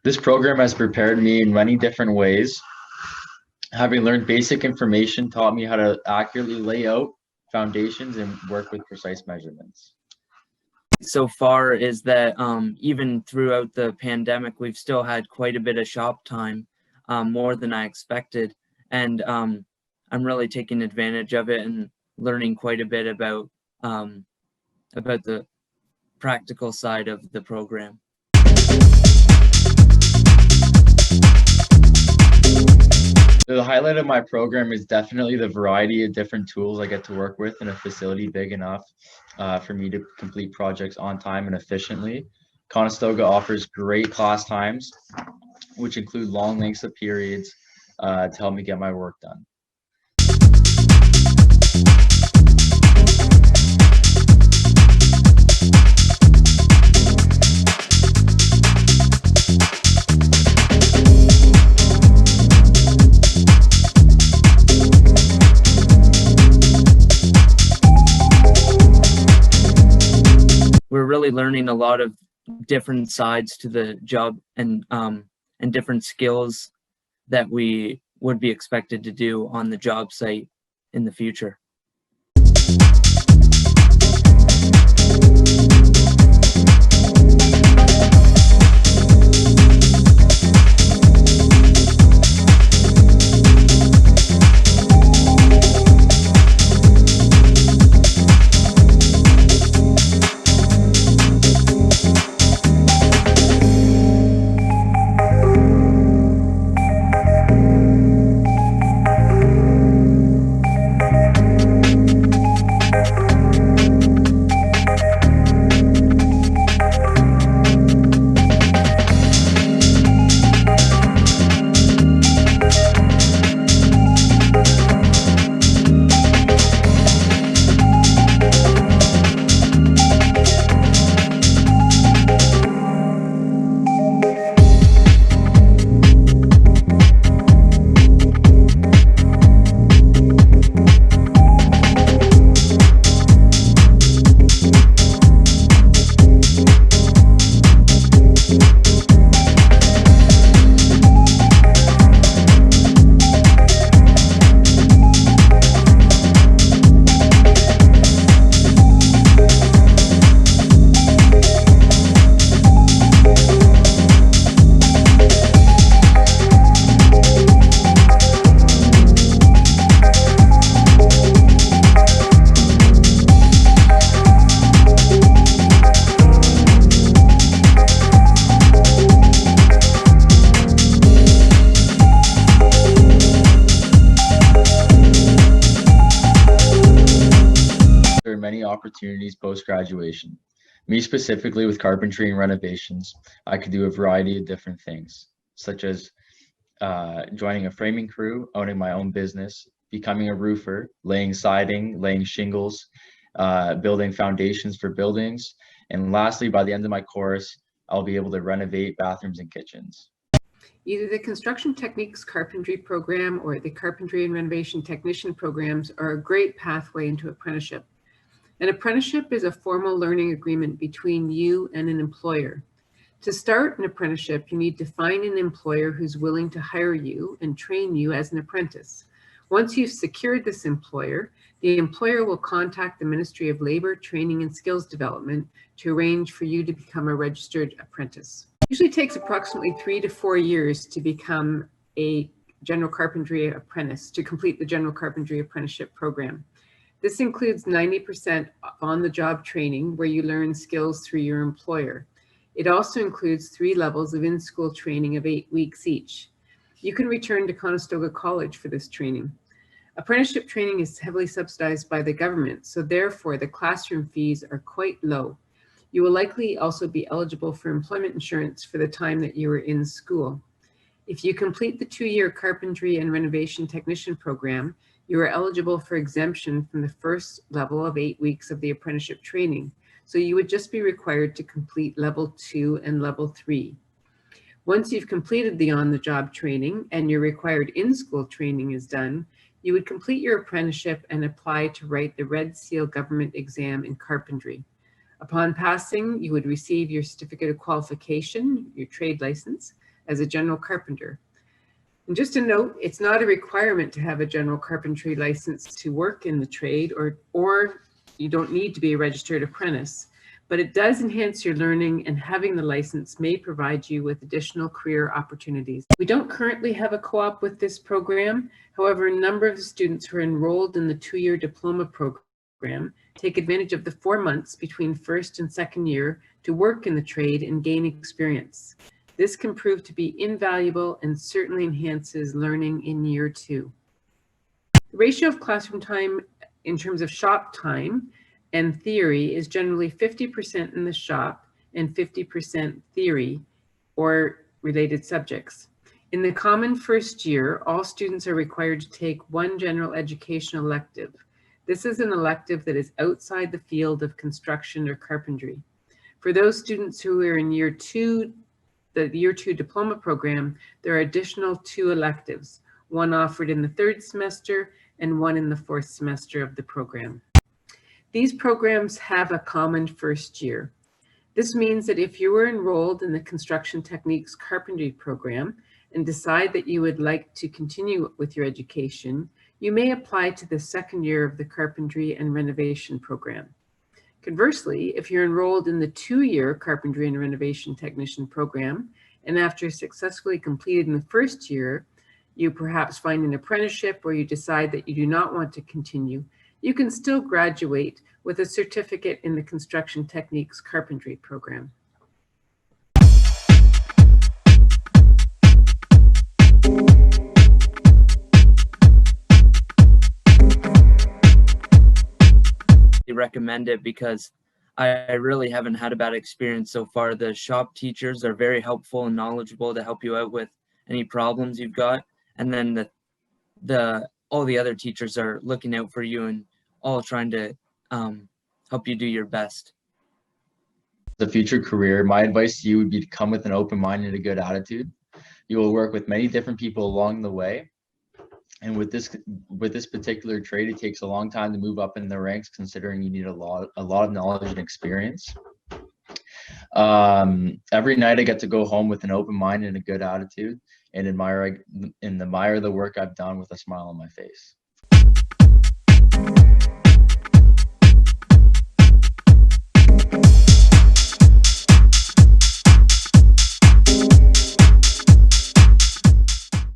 This program has prepared me in many different ways. Having learned basic information taught me how to accurately lay out foundations and work with precise measurements. So far is that even throughout the pandemic, we've still had quite a bit of shop time, more than I expected. And I'm really taking advantage of it and learning quite a bit about the practical side of the program. The highlight of my program is definitely the variety of different tools I get to work with in a facility big enough for me to complete projects on time and efficiently. Conestoga offers great class times, which include long lengths of periods to help me get my work done. We're really learning a lot of different sides to the job and different skills that we would be expected to do on the job site in the future. There are many opportunities post-graduation. Me specifically with carpentry and renovations, I could do a variety of different things, such as joining a framing crew, owning my own business, becoming a roofer, laying siding, laying shingles, building foundations for buildings, and lastly, by the end of my course, I'll be able to renovate bathrooms and kitchens. Either the Construction Techniques Carpentry program or the Carpentry and Renovation Technician programs are a great pathway into apprenticeship. An apprenticeship is a formal learning agreement between you and an employer. To start an apprenticeship, you need to find an employer who's willing to hire you and train you as an apprentice. Once you've secured this employer, the employer will contact the Ministry of Labor, Training and Skills Development to arrange for you to become a registered apprentice. It usually takes approximately 3 to 4 years to become a general carpentry apprentice, to complete the general carpentry apprenticeship program. This includes 90% on-the-job training where you learn skills through your employer. It also includes 3 levels of in-school training of 8 weeks each. You can return to Conestoga College for this training. Apprenticeship training is heavily subsidized by the government, so therefore the classroom fees are quite low. You will likely also be eligible for employment insurance for the time that you are in school. If you complete the 2-year carpentry and renovation technician program, you are eligible for exemption from the first level of 8 weeks of the apprenticeship training. So you would just be required to complete level 2 and level 3. Once you've completed the on-the-job training and your required in-school training is done, you would complete your apprenticeship and apply to write the Red Seal government exam in carpentry. Upon passing, you would receive your certificate of qualification, your trade license, as a general carpenter. And just a note, it's not a requirement to have a general carpentry license to work in the trade, or you don't need to be a registered apprentice, but it does enhance your learning, and having the license may provide you with additional career opportunities. We don't currently have a co-op with this program. However, a number of the students who are enrolled in the 2-year diploma program take advantage of the 4 months between first and second year to work in the trade and gain experience. This can prove to be invaluable and certainly enhances learning in year 2. The ratio of classroom time in terms of shop time and theory is generally 50% in the shop and 50% theory or related subjects. In the common first year, all students are required to take one general education elective. This is an elective that is outside the field of construction or carpentry. For those students who are in year 2, the year 2 diploma program, there are additional 2 electives, one offered in the 3rd semester and one in the 4th semester of the program. These programs have a common first year. This means that if you were enrolled in the Construction Techniques Carpentry program and decide that you would like to continue with your education, you may apply to the 2nd year of the Carpentry and Renovation program. Conversely, if you're enrolled in the 2-year Carpentry and Renovation Technician program, and after successfully completing the 1st year, you perhaps find an apprenticeship or you decide that you do not want to continue, you can still graduate with a certificate in the Construction Techniques Carpentry program. Recommend it because I really haven't had a bad experience so far. The shop teachers are very helpful and knowledgeable to help you out with any problems you've got, and then all the other teachers are looking out for you and all trying to help you do your best. The future career, my advice to you would be to come with an open mind and a good attitude. You will work with many different people along the way. And with this particular trade, it takes a long time to move up in the ranks, considering you need a lot of knowledge and experience. Every night I get to go home with an open mind and a good attitude, and admire the work I've done with a smile on my face.